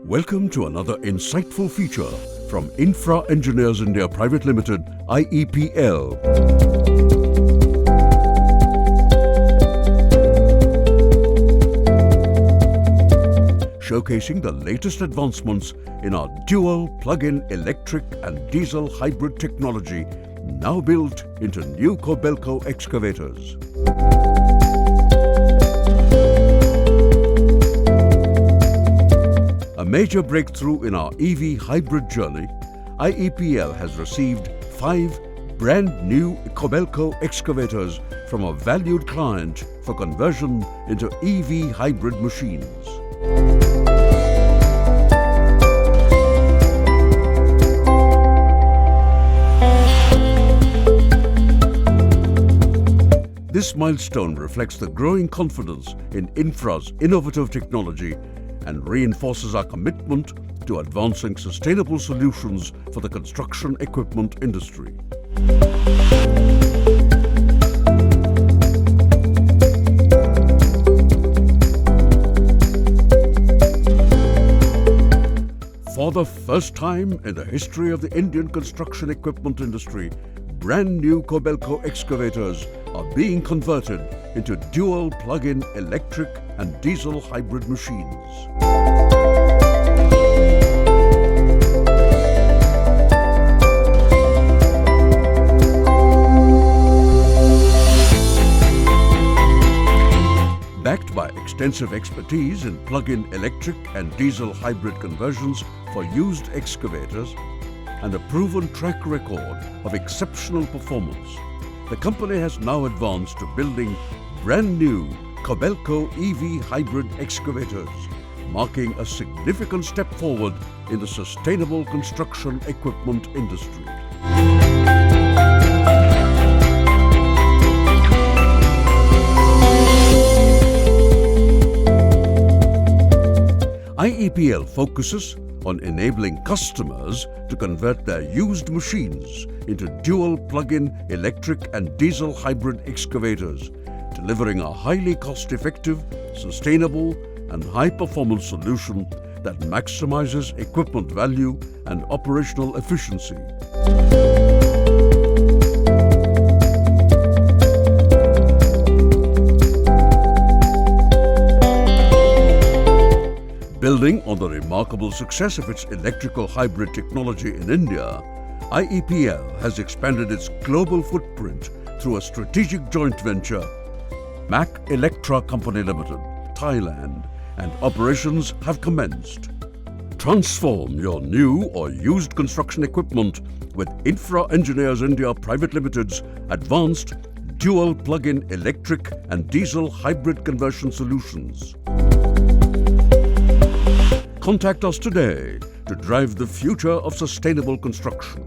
Welcome to another insightful feature from Infra Engineers India Private Limited, IEPL. Showcasing the latest advancements in our dual plug-in electric and diesel hybrid technology now built into new Kobelco excavators. A major breakthrough in our EV hybrid journey, IEPL has received 5 brand new Kobelco excavators from a valued client for conversion into EV hybrid machines. This milestone reflects the growing confidence in Infra's innovative technology and reinforces our commitment to advancing sustainable solutions for the construction equipment industry. For the first time in the history of the Indian construction equipment industry, brand new Kobelco excavators are being converted into dual plug-in electric and diesel hybrid machines. Backed by extensive expertise in plug-in electric and diesel hybrid conversions for used excavators and a proven track record of exceptional performance, the company has now advanced to building brand new Kobelco EV hybrid excavators, marking a significant step forward in the sustainable construction equipment industry. IEPL focuses on enabling customers to convert their used machines into dual plug-in electric and diesel hybrid excavators, delivering a highly cost-effective, sustainable and high-performance solution that maximizes equipment value and operational efficiency. Building on the remarkable success of its electrical hybrid technology in India, IEPL has expanded its global footprint through a strategic joint venture, Mac Electra Company Limited, Thailand, and operations have commenced. Transform your new or used construction equipment with Infra Engineers India Private Limited's advanced dual plug-in electric and diesel hybrid conversion solutions. Contact us today to drive the future of sustainable construction.